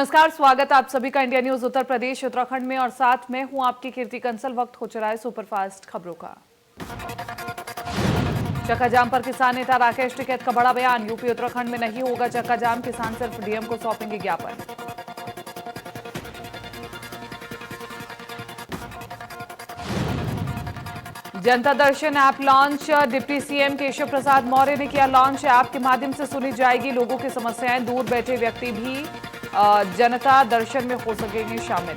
नमस्कार, स्वागत आप सभी का इंडिया न्यूज उत्तर प्रदेश उत्तराखंड में और साथ में हूं आपकी कीर्ति कंसल। वक्त हो चला है सुपरफास्ट खबरों का। चक्का जाम पर किसान नेता राकेश टिकैत का बड़ा बयान। यूपी उत्तराखंड में नहीं होगा चक्का जाम, किसान सिर्फ डीएम को सौंपेंगे ज्ञापन। Janata Darshan app launch. Deputy CM Keshav Prasad Maurya ने किया लॉन्च। ऐप के माध्यम से सुनी जाएगी लोगों की समस्याएं। दूर बैठे व्यक्ति भी जनता दर्शन में हो सकेंगे शामिल।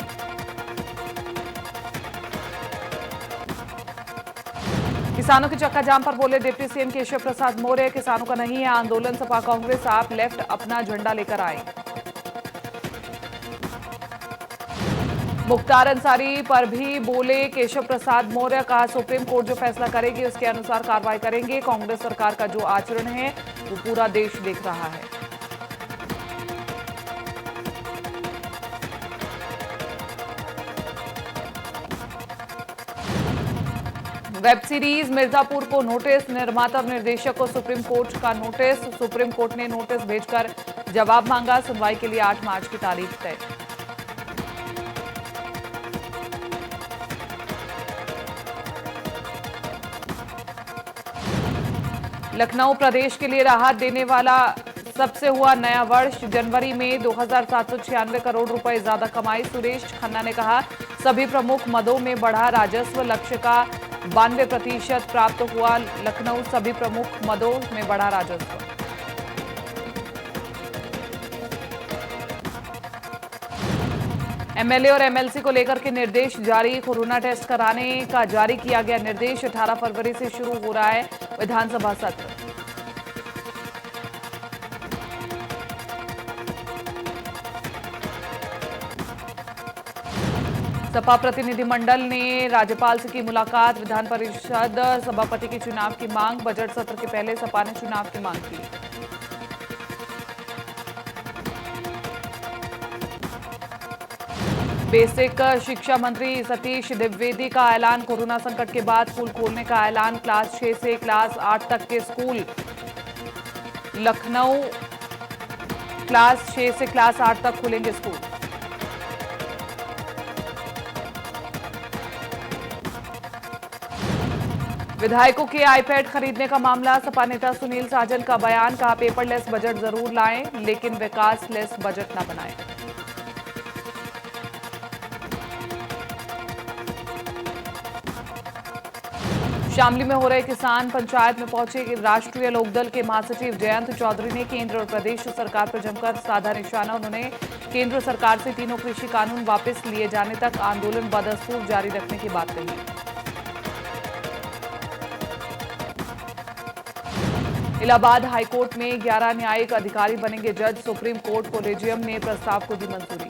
किसानों के चक्का जाम पर बोले डिप्टी सीएम केशव प्रसाद मौर्य, किसानों का नहीं है आंदोलन, सपा कांग्रेस आप लेफ्ट अपना झंडा लेकर आए। मुख्तार अंसारी पर भी बोले केशव प्रसाद मौर्य, कहा सुप्रीम कोर्ट जो फैसला करेगी उसके अनुसार कार्रवाई करेंगे। कांग्रेस सरकार का जो आचरण है वो पूरा देश देख रहा है। वेब सीरीज मिर्जापुर को नोटिस। निर्माता और निर्देशक को सुप्रीम कोर्ट का नोटिस। सुप्रीम कोर्ट ने नोटिस भेजकर जवाब मांगा। सुनवाई के लिए 8 मार्च की तारीख तय। लखनऊ प्रदेश के लिए राहत देने वाला सबसे हुआ नया वर्ष। जनवरी में 2796 करोड़ रुपए ज्यादा कमाई। सुरेश खन्ना ने कहा सभी प्रमुख मदों में बढ़ा राजस्व, लक्ष्य का 92% प्राप्त हुआ। लखनऊ सभी प्रमुख मदों में बढ़ा राजस्व। एमएलए और एमएलसी को लेकर के निर्देश जारी। कोरोना टेस्ट कराने का जारी किया गया निर्देश। 18 फरवरी से शुरू हो रहा है विधानसभा सत्र। सपा प्रतिनिधिमंडल ने राज्यपाल से की मुलाकात। विधान परिषद सभापति के चुनाव की मांग। बजट सत्र के पहले सपा ने चुनाव की मांग की। बेसिक शिक्षा मंत्री सतीश द्विवेदी का ऐलान। कोरोना संकट के बाद स्कूल खोलने का ऐलान। क्लास 6 से क्लास 8 तक के स्कूल। लखनऊ क्लास 6 से क्लास 8 तक खुलेंगे स्कूल। विधायकों के आईपैड खरीदने का मामला। सपा नेता सुनील साजन का बयान। कहा पेपरलेस बजट जरूर लाएं लेकिन विकासलेस बजट न बनाएं। शामली में हो रहे किसान पंचायत में पहुंचे राष्ट्रीय लोकदल के महासचिव जयंत चौधरी ने केंद्र और प्रदेश सरकार पर जमकर साधा निशाना। उन्होंने केंद्र सरकार से तीनों कृषि कानून वापस लिए जाने तक आंदोलन बदस्तूर जारी रखने की बात कही। इलाहाबाद हाईकोर्ट में 11 न्यायिक अधिकारी बनेंगे जज। सुप्रीम कोर्ट कोलेजियम ने प्रस्ताव को दी मंजूरी।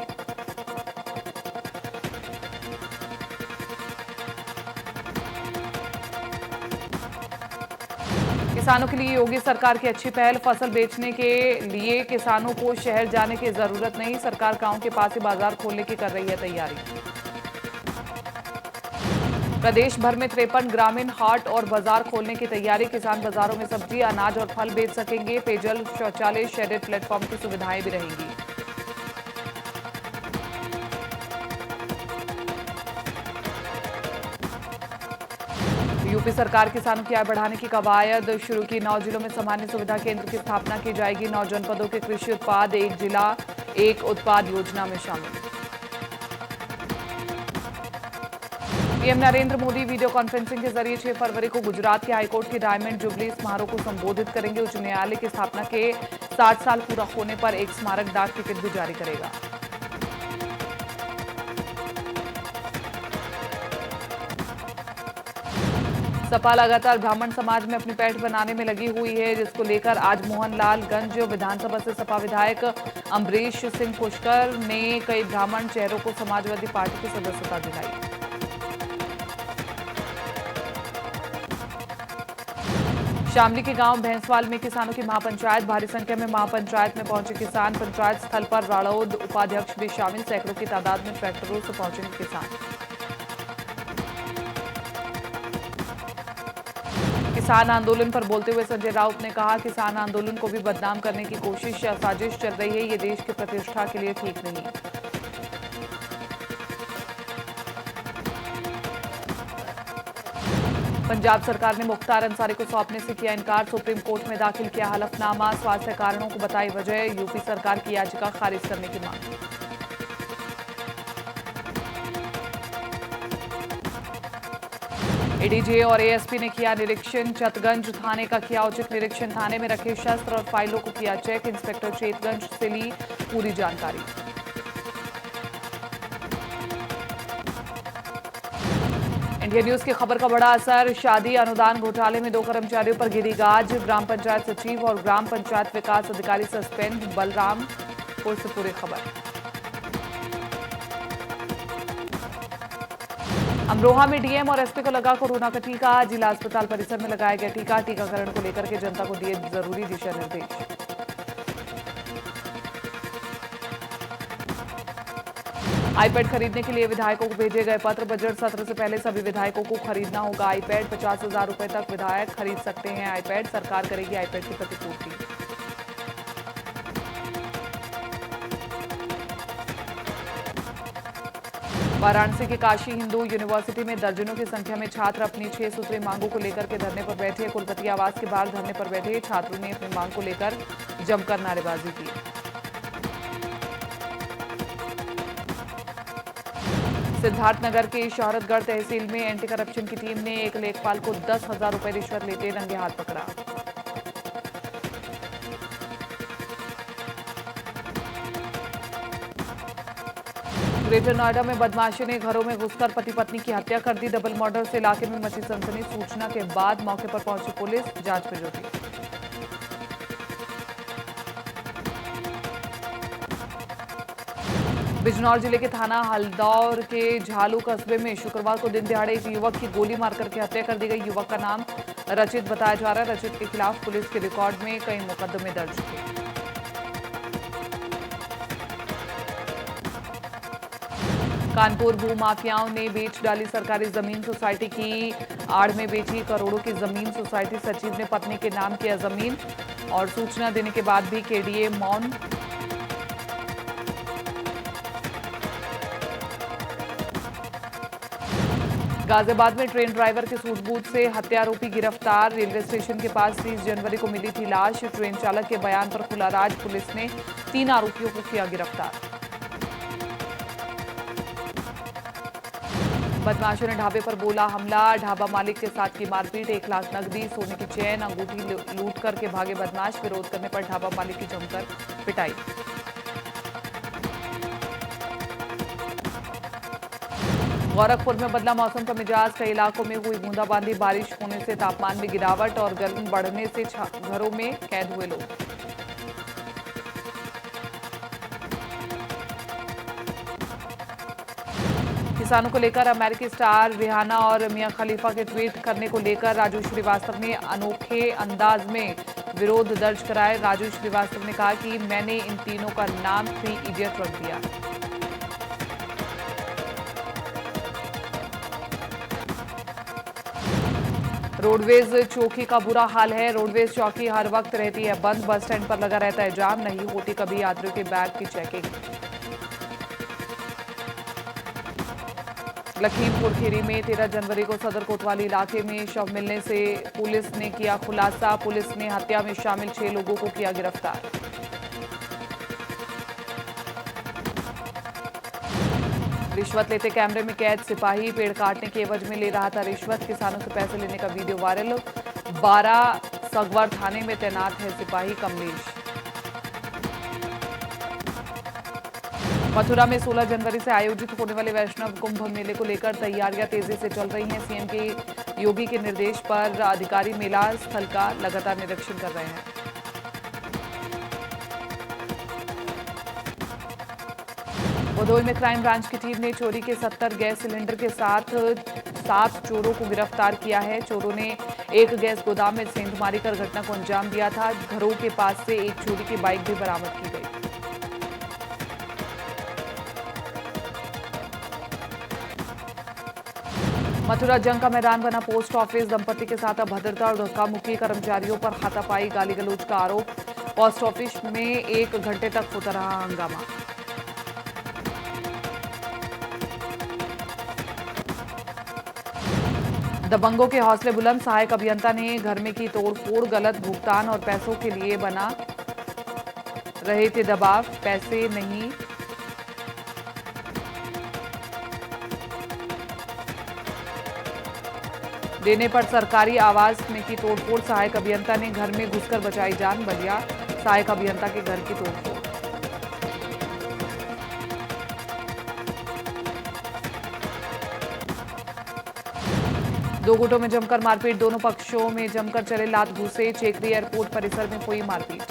किसानों के लिए योगी सरकार की अच्छी पहल। फसल बेचने के लिए किसानों को शहर जाने की जरूरत नहीं। सरकार गांव के पास ही बाजार खोलने की कर रही है तैयारी। प्रदेश भर में 53 ग्रामीण हाट और बाजार खोलने की तैयारी। किसान बाजारों में सब्जी, अनाज और फल बेच सकेंगे। पेयजल, शौचालय, शेडेड प्लेटफॉर्म की सुविधाएं भी रहेंगी। यूपी सरकार किसानों की आय बढ़ाने की कवायद शुरू की। 9 जिलों में सामान्य सुविधा केंद्र की स्थापना की जाएगी। 9 जनपदों के कृषि उत्पाद एक जिला एक उत्पाद योजना में शामिल। PM Narendra Modi video conferencing के जरिए 6 फरवरी को गुजरात के हाईकोर्ट के डायमंड जुबली समारोह को संबोधित करेंगे। उच्च न्यायालय की स्थापना के 60 साल पूरा होने पर एक स्मारक डाक टिकट भी जारी करेगा। सपा लगातार ब्राह्मण समाज में अपनी पैठ बनाने में लगी हुई है, जिसको लेकर आज मोहनलालगंज विधानसभा से सपा विधायक अम्बरीश सिंह पुष्कर ने कई ब्राह्मण चेहरों को समाजवादी पार्टी की सदस्यता दिलाई। शामली के गांव भैंसवाल में किसानों की महापंचायत। भारी संख्या में महापंचायत में पहुंचे किसान। पंचायत स्थल पर राड़ौद उपाध्यक्ष भी शामिल। सैकड़ों की तादाद में ट्रैक्टरों से पहुंचेंगे किसान। किसान आंदोलन पर बोलते हुए संजय राउत ने कहा, किसान आंदोलन को भी बदनाम करने की कोशिश या साजिश चल रही है, ये देश की प्रतिष्ठा के लिए ठीक नहीं। पंजाब सरकार ने मुख्तार अंसारी को सौंपने से किया इनकार, सुप्रीम कोर्ट में दाखिल किया हलफनामा, स्वास्थ्य कारणों को बताई वजह, यूपी सरकार की याचिका खारिज करने की मांग। एडीजे और एएसपी ने किया निरीक्षण, चतगंज थाने का किया उचित निरीक्षण, थाने में रखे शस्त्र और फाइलों को किया चेक, इंस्पेक्टर चेतगंज से ली पूरी जानकारी। इंडिया न्यूज की खबर का बड़ा असर, शादी अनुदान घोटाले में 2 कर्मचारियों पर गिरी गाज, ग्राम पंचायत सचिव और ग्राम पंचायत विकास अधिकारी सस्पेंड, बलरामपुर से पूरी खबर। अमरोहा में डीएम और एसपी को लगा कोरोना का टीका, जिला अस्पताल परिसर में लगाया गया टीका, टीकाकरण को लेकर के जनता को दिए जरूरी दिशा निर्देश। आईपैड खरीदने के लिए विधायकों को भेजे गए पत्र, बजट सत्र से पहले सभी विधायकों को खरीदना होगा आईपैड, 50,000 रुपए तक विधायक खरीद सकते हैं आईपैड, सरकार करेगी आईपैड की प्रतिपूर्ति। वाराणसी की काशी हिंदू यूनिवर्सिटी में दर्जनों की संख्या में छात्र अपनी 6 सूत्री मांगों को लेकर के धरने पर बैठे, कुलपति आवास के बाहर धरने पर बैठे छात्रों ने अपनी मांग को लेकर जमकर नारेबाजी की। सिद्धार्थनगर के शौहरतगढ़ तहसील में एंटी करप्शन की टीम ने एक लेखपाल को 10,000 रुपए रिश्वत लेते रंगे हाथ पकड़ा। ग्रेटर नोएडा में बदमाशों ने घरों में घुसकर पति पत्नी की हत्या कर दी, डबल मर्डर से इलाके में मची सनसनी, सूचना के बाद मौके पर पहुंची पुलिस, जांच में जुटी। बिजनौर जिले के थाना हल्दौर के झालू कस्बे में शुक्रवार को दिन दिहाड़े एक युवक की गोली मारकर के हत्या कर दी गई। युवक का नाम रचित बताया जा रहा है। रचित के खिलाफ पुलिस के रिकॉर्ड में कई मुकदमे दर्ज थे। कानपुर भूमाफियाओं ने बेच डाली सरकारी जमीन, सोसाइटी की आड़ में बेची करोड़ों की जमीन, सोसाइटी सचिव ने पत्नी के नाम किया जमीन और सूचना देने के बाद भी केडीए मौन। गाजियाबाद में ट्रेन ड्राइवर के सूझबूझ से हत्यारोपी गिरफ्तार, रेलवे स्टेशन के पास 30 जनवरी को मिली थी लाश, ट्रेन चालक के बयान पर खुला राज, पुलिस ने 3 आरोपियों को किया गिरफ्तार। बदमाशों ने ढाबे पर बोला हमला, ढाबा मालिक के साथ की मारपीट, 1 लाख नकदी, सोने की चैन, अंगूठी लूट करके भागे बदमाश, विरोध करने पर ढाबा मालिक की जमकर पिटाई। गोरखपुर में बदला मौसम का मिजाज, कई इलाकों में हुई बूंदाबांदी, बारिश होने से तापमान में गिरावट और गर्मी बढ़ने से घरों में कैद हुए लोग। किसानों को लेकर अमेरिकी स्टार रिहाना और मियां खलीफा के ट्वीट करने को लेकर राजू श्रीवास्तव ने अनोखे अंदाज में विरोध दर्ज कराया। राजू श्रीवास्तव ने कहा कि मैंने इन तीनों का नाम 3 इडियट रख दिया। रोडवेज चौकी का बुरा हाल है, रोडवेज चौकी हर वक्त रहती है बंद, बस स्टैंड पर लगा रहता है जाम, नहीं होती कभी यात्रियों के बैग की चेकिंग। लखीमपुर खीरी में 13 जनवरी को सदर कोतवाली इलाके में शव मिलने से पुलिस ने किया खुलासा, पुलिस ने हत्या में शामिल 6 लोगों को किया गिरफ्तार। रिश्वत लेते कैमरे में कैद सिपाही, पेड़ काटने के एवज में ले रहा था रिश्वत, किसानों से पैसे लेने का वीडियो वायरल। 12 सगवर थाने में तैनात है सिपाही कमलेश। मथुरा में 16 जनवरी से आयोजित होने वाले वैष्णव कुंभ मेले को लेकर तैयारियां तेजी से चल रही हैं। सीएम के योगी के निर्देश पर अधिकारी मेला स्थल का लगातार निरीक्षण कर रहे हैं। भदोई में क्राइम ब्रांच की टीम ने चोरी के 70 गैस सिलेंडर के साथ 7 चोरों को गिरफ्तार किया है। चोरों ने एक गैस गोदाम में सेंधमारी कर घटना को अंजाम दिया था। घरों के पास से एक चोरी की बाइक भी बरामद की गई। मथुरा जंग का मैदान बना पोस्ट ऑफिस, दंपति के साथ अभद्रता और धक्का मुक्की, कर्मचारियों पर हाथापाई, गाली गलौज का आरोप। पोस्ट ऑफिस में 1 घंटे तक होता रहा हंगामा। दबंगों के हौसले बुलंद, सहायक अभियंता ने घर में की तोड़फोड़, गलत भुगतान और पैसों के लिए बना रहे थे दबाव, पैसे नहीं देने पर सरकारी आवास में की तोड़फोड़, सहायक अभियंता ने घर में घुसकर बचाई जान। बलिया सहायक अभियंता के घर की तोड़फोड़। दो गुटों में जमकर मारपीट, दोनों पक्षों में जमकर चले लात घूसे। चेकरी एयरपोर्ट परिसर में हुई मारपीट।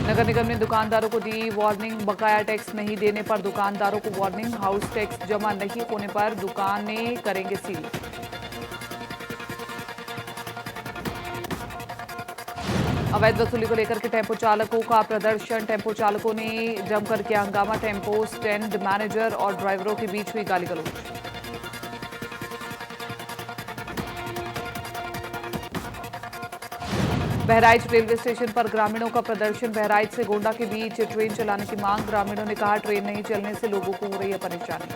नगर निगम ने दुकानदारों को दी वार्निंग, बकाया टैक्स नहीं देने पर दुकानदारों को वार्निंग, हाउस टैक्स जमा नहीं होने पर दुकानें करेंगे सील। अवैध वसूली को लेकर के टेम्पो चालकों का प्रदर्शन, टेम्पो चालकों ने जमकर किया हंगामा, टेम्पो स्टैंड मैनेजर और ड्राइवरों के बीच हुई गाली गलौज। बहराइच रेलवे स्टेशन पर ग्रामीणों का प्रदर्शन, बहराइच से गोंडा के बीच ट्रेन चलाने की मांग, ग्रामीणों ने कहा ट्रेन नहीं चलने से लोगों को हो रही है परेशानी।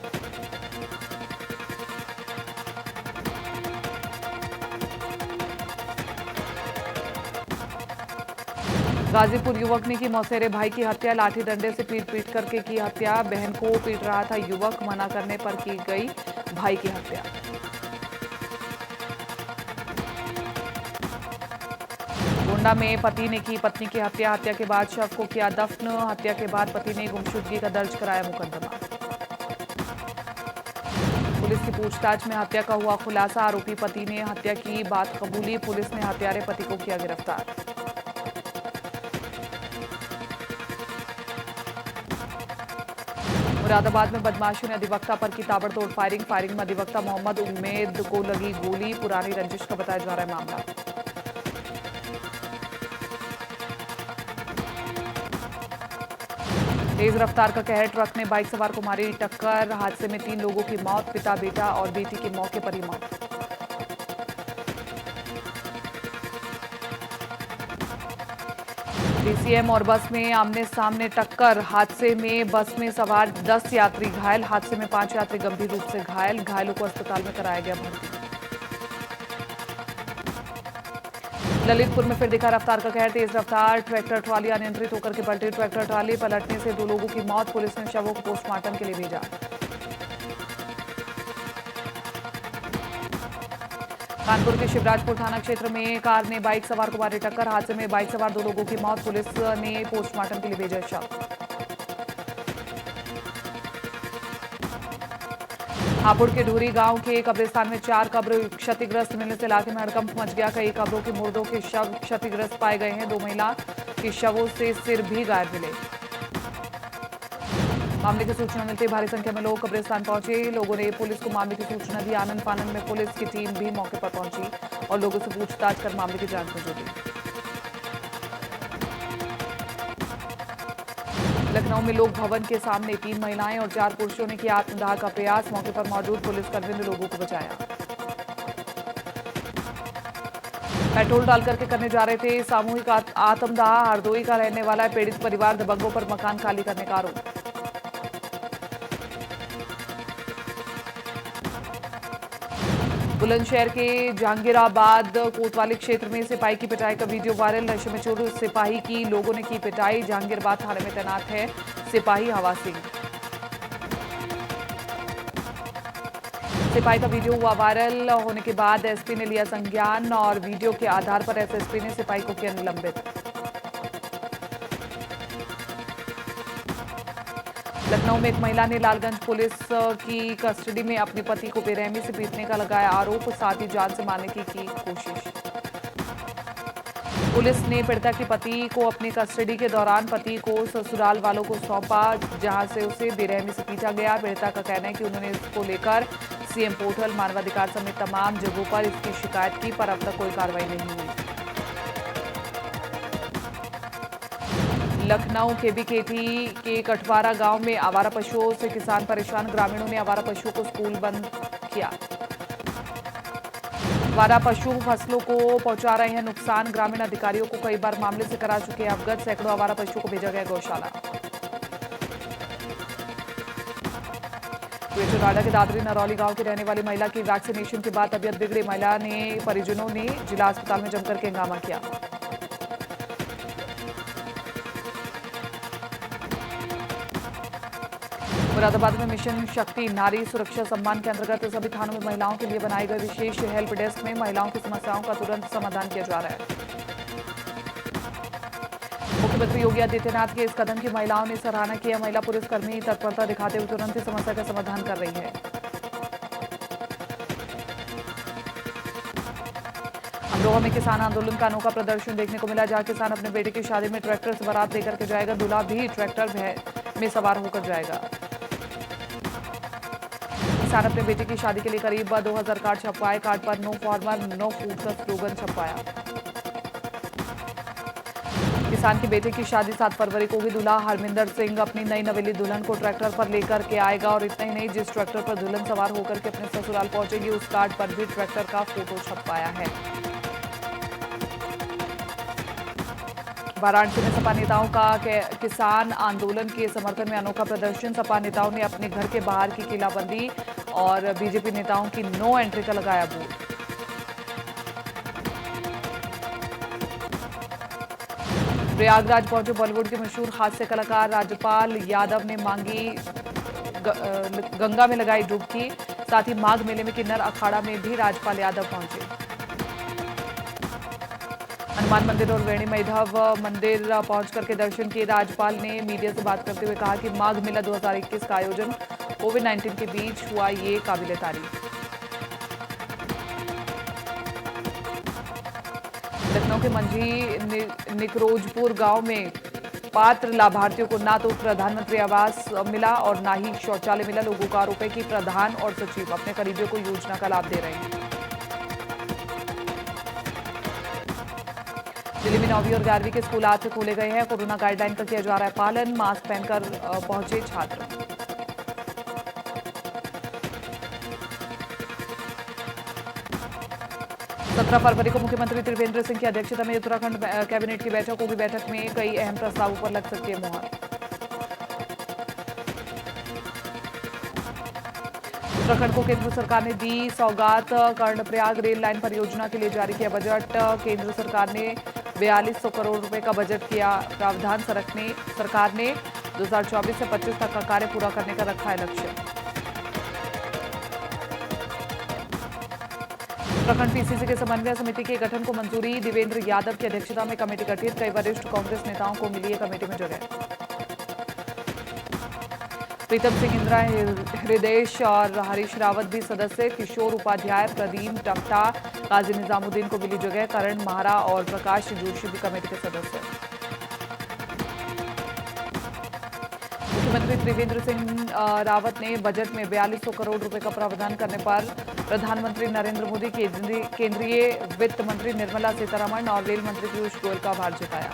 गाजीपुर युवक ने की मौसेरे भाई की हत्या, लाठी डंडे से पीट करके की हत्या, बहन को पीट रहा था युवक, मना करने पर की गई भाई की हत्या। गोंडा में पति ने की पत्नी की हत्या, हत्या के बाद शव को किया दफन, हत्या के बाद पति ने गुमशुदगी का दर्ज कराया मुकदमा। पुलिस की पूछताछ में हत्या का हुआ खुलासा, आरोपी पति ने हत्या की बात कबूली, पुलिस ने हत्यारे पति को किया गिरफ्तार। मुरादाबाद में बदमाशों ने अधिवक्ता पर की ताबड़तोड़ फायरिंग, फायरिंग में अधिवक्ता मोहम्मद उम्मेद को लगी गोली, पुरानी रंजिश का बताया जा रहा है मामला। तेज रफ्तार का कहर, ट्रक ने बाइक सवार को मारी टक्कर, हादसे में 3 लोगों की मौत, पिता बेटा और बेटी की मौके पर ही मौत। डीसीएम और बस में आमने सामने टक्कर, हादसे में बस में सवार 10 यात्री घायल, हादसे में 5 यात्री गंभीर रूप से घायल, घायलों को अस्पताल में कराया गया भर्ती। ललितपुर में फिर दिखा रफ्तार का कहर, तेज रफ्तार ट्रैक्टर ट्रॉली अनियंत्रित होकर के पलटी, ट्रैक्टर ट्रॉली पलटने से 2 लोगों की मौत, पुलिस ने शवों को पोस्टमार्टम के लिए भेजा। कानपुर के शिवराजपुर थाना क्षेत्र में कार ने बाइक सवार को मारी टक्कर, हादसे में बाइक सवार 2 लोगों की मौत, पुलिस ने पोस्टमार्टम के लिए भेजा शव। हापुड़ के ढूरी गांव के कब्रिस्तान में 4 कब्र क्षतिग्रस्त मिलने से इलाके में हड़कंप मच गया, कई कब्रों के मुर्दों के शव क्षतिग्रस्त पाए गए हैं, 2 महिला के शवों से सिर भी गायब मिले। मामले की सूचना मिलते भारी संख्या में लोग कब्रिस्तान पहुंचे, लोगों ने पुलिस को मामले की सूचना दी, आनंद फानंद में पुलिस की टीम भी मौके पर पहुंची और लोगों से पूछताछ कर मामले की जांच में जुटी। लखनऊ में लोक भवन के सामने 3 महिलाएं और 4 पुरुषों ने किया आत्मदाह का प्रयास, मौके पर मौजूद पुलिसकर्मियों ने लोगों को बचाया। पेट्रोल डाल करके करने जा रहे थे सामूहिक आत्मदाह, हरदोई का रहने वाला पीड़ित परिवार, दबंगों पर मकान खाली करने का आरोप। बुलंदशहर के जहांगीराबाद कोतवाली क्षेत्र में सिपाही की पिटाई का वीडियो वायरल, नशे में चूर सिपाही की लोगों ने की पिटाई, जहांगीराबाद थाने में तैनात है सिपाही हवा सिंह। सिपाही का वीडियो हुआ वायरल होने के बाद एसपी ने लिया संज्ञान और वीडियो के आधार पर एसएसपी ने सिपाही को किया निलंबित। लखनऊ में एक महिला ने लालगंज पुलिस की कस्टडी में अपने पति को बेरहमी से पीटने का लगाया आरोप, साथ ही जान से मारने की कोशिश। पुलिस ने पीड़िता के पति को अपनी कस्टडी के दौरान पति को ससुराल वालों को सौंपा, जहां से उसे बेरहमी से पीटा गया। पीड़िता का कहना है कि उन्होंने इसको लेकर सीएम पोर्टल, मानवाधिकार समेत तमाम जगहों पर इसकी शिकायत की, पर अब तक कोई कार्रवाई नहीं हुई। लखनऊ केबीकेटी के कटवारा गांव में आवारा पशुओं से किसान परेशान, ग्रामीणों ने आवारा पशुओं को स्कूल बंद किया। आवारा पशु फसलों को पहुंचा रहे हैं नुकसान, ग्रामीण अधिकारियों को कई बार मामले से करा चुके हैं अवगत, सैकड़ों आवारा पशुओं को भेजा गया गौशाला। नोएडा के दादरी नरौली गांव की रहने वाली महिला की वैक्सीनेशन के बाद तबियत बिगड़ी, महिला ने परिजनों ने जिला अस्पताल में जमकर के हंगामा किया। मुरादाबाद में मिशन शक्ति नारी सुरक्षा सम्मान के अंतर्गत सभी थानों में महिलाओं के लिए बनाई गई विशेष हेल्प डेस्क में महिलाओं की समस्याओं का तुरंत समाधान किया जा रहा है। मुख्यमंत्री योगी आदित्यनाथ के इस कदम की महिलाओं ने सराहना की है। महिला पुलिसकर्मी तत्परता दिखाते हुए तुरंत ही समस्या का समाधान कर रही है। अमरोहा में किसान आंदोलन का अनोखा प्रदर्शन देखने को मिला, जहां किसान अपने बेटे की शादी में ट्रैक्टर से बारात लेकर के जाएगा, दूल्हा भी ट्रैक्टर में सवार होकर जाएगा। किसान अपने बेटे की शादी के लिए करीब 2000 कार्ड छपवाए, कार्ड पर नो फार्मर नो फूड का स्लोगन छपवाया। किसान के बेटे की शादी 7 फरवरी को हुई, दूल्हा हरमिंदर सिंह अपनी नई नवेली दुल्हन को ट्रैक्टर पर लेकर के आएगा और इतना ही नहीं, जिस ट्रैक्टर पर दुल्हन सवार होकर के अपने ससुराल पहुंचेगी उस कार्ड पर भी ट्रैक्टर का फोटो छपवाया है। वाराणसी में सपा नेताओं का किसान आंदोलन के समर्थन में अनोखा प्रदर्शन, सपा नेताओं ने अपने घर के बाहर की किलाबंदी और बीजेपी नेताओं की नो एंट्री का लगाया बोर्ड। प्रयागराज पहुंचे बॉलीवुड के मशहूर हास्य कलाकार राजपाल यादव ने मांगी गंगा में लगाई डुबकी, साथ ही माघ मेले में किन्नर अखाड़ा में भी राजपाल यादव पहुंचे। हनुमान मंदिर और वेणी मैधव मंदिर पहुंच करके दर्शन किए, राज्यपाल ने मीडिया से बात करते हुए कहा कि माघ मेला 2021 का आयोजन कोविड-19 के बीच हुआ, ये काबिले तारीफ। लखनऊ के मंझी निकरोजपुर गांव में पात्र लाभार्थियों को ना तो प्रधानमंत्री आवास मिला और ना ही शौचालय मिला, लोगों का आरोप है कि प्रधान और सचिव अपने करीबियों को योजना का लाभ दे रहे हैं। दिल्ली में 9वीं और 11वीं के स्कूल आज से खोले गए हैं, कोरोना गाइडलाइन का किया जा रहा है पालन, मास्क पहनकर पहुंचे छात्र। सत्रह फरवरी को मुख्यमंत्री त्रिवेंद्र सिंह की अध्यक्षता में उत्तराखंड कैबिनेट की बैठक होगी, बैठक में कई अहम प्रस्तावों पर लग सकती है मुहर। उत्तराखंड को केंद्र सरकार ने दी सौगात, कर्णप्रयाग रेल लाइन परियोजना के लिए जारी किया बजट, केंद्र सरकार ने 4200 करोड़ रुपए का बजट किया प्रावधान, सरकार ने 2024 से 25 तक का कार्य पूरा करने का रखा है लक्ष्य। उत्तराखंड पीसीसी के समन्वय समिति के गठन को मंजूरी, देवेंद्र यादव की अध्यक्षता में कमेटी गठित, कई वरिष्ठ कांग्रेस नेताओं को मिली है कमेटी में जगह। प्रीतम सिंह इंदिरा हृदयेश और हरीश रावत भी सदस्य, किशोर उपाध्याय, प्रदीप टमटा, काजी निजामुद्दीन को मिली जगह, करण महारा और प्रकाश जोशी भी कमेटी के सदस्य। मुख्यमंत्री त्रिवेंद्र सिंह रावत ने बजट में 4200 करोड़ रुपए का प्रावधान करने पर प्रधानमंत्री नरेंद्र मोदी, केंद्रीय वित्त मंत्री निर्मला सीतारमण और रेल मंत्री पीयूष गोयल का आभार जताया।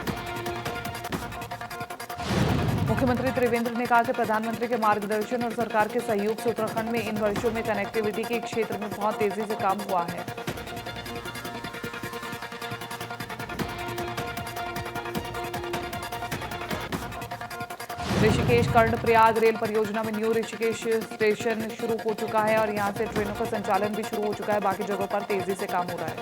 मुख्यमंत्री त्रिवेंद्र ने कहा कि प्रधानमंत्री के मार्गदर्शन और सरकार के सहयोग से उत्तराखंड में इन वर्षों में कनेक्टिविटी के क्षेत्र में बहुत तेजी से काम हुआ है। ऋषिकेश कर्णप्रयाग रेल परियोजना में न्यू ऋषिकेश स्टेशन शुरू हो चुका है और यहां से ट्रेनों का संचालन भी शुरू हो चुका है, बाकी जगहों पर तेजी से काम हो रहा है।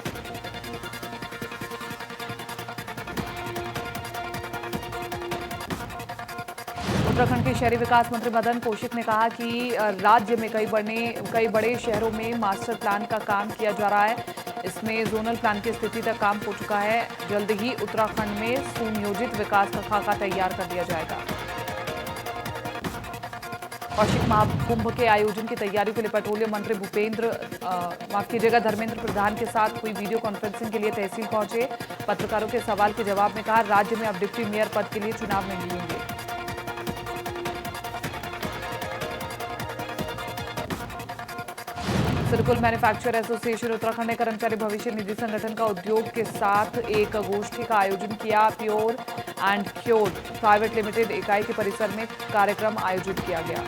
उत्तराखंड के शहरी विकास मंत्री मदन कौशिक ने कहा कि राज्य में कई बड़े शहरों में मास्टर प्लान का काम किया जा रहा है, इसमें जोनल प्लान की स्थिति तक काम हो चुका है, जल्द ही उत्तराखंड में सुनियोजित विकास का खाका तैयार कर दिया जाएगा। कौशिक महाकुंभ के आयोजन की तैयारियों के लिए पेट्रोलियम मंत्री धर्मेंद्र प्रधान के साथ हुई वीडियो कॉन्फ्रेंसिंग के लिए तहसील पहुंचे, पत्रकारों के सवाल के जवाब में कहा राज्य में अब डिप्टी मेयर पद के लिए चुनाव नहीं होंगे। सिरकुल मैन्युफैक्चर एसोसिएशन उत्तराखंड ने कर्मचारी भविष्य निधि संगठन का उद्योग के साथ एक गोष्ठी का आयोजन किया। Pure and cure private limited इकाई के परिसर में कार्यक्रम आयोजित किया गया।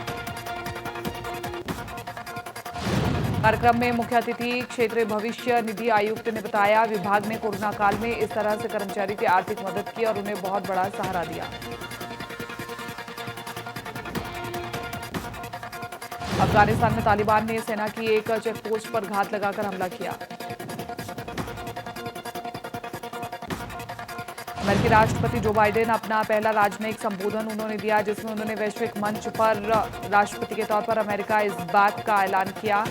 कार्यक्रम में मुख्य अतिथि क्षेत्रीय भविष्य निधि आयुक्त ने बताया, विभाग ने कोरोना काल में इस तरह से कर्मचारी की आर्थिक मदद की और उन्हें बहुत बड़ा सहारा दिया। अफगानिस्तान में तालिबान ने सेना की एक चेकपोस्ट पर घात लगाकर हमला किया। अमेरिकी राष्ट्रपति जो बाइडेन अपना पहला राजनयिक संबोधन उन्होंने दिया, जिसमें उन्होंने वैश्विक मंच पर राष्ट्रपति के तौर पर अमेरिका इज बैक का ऐलान किया।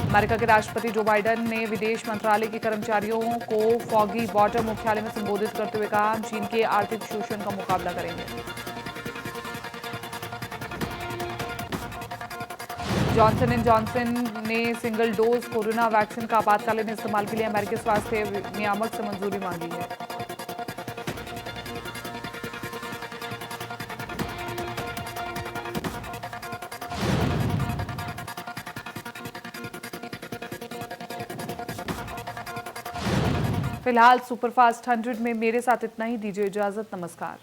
अमेरिका के राष्ट्रपति जो बाइडेन ने विदेश मंत्रालय के कर्मचारियों को फॉगी बॉर्डर मुख्यालय में संबोधित करते हुए कहा, हम चीन के आर्थिक शोषण का मुकाबला करेंगे। जॉनसन एंड जॉनसन ने सिंगल डोज कोरोना वैक्सीन का आपातकालीन इस्तेमाल के लिए अमेरिकी स्वास्थ्य नियामक से मंजूरी मांगी है। फिलहाल सुपरफास्ट 100 में मेरे साथ इतना ही। दीजिए इजाजत, नमस्कार।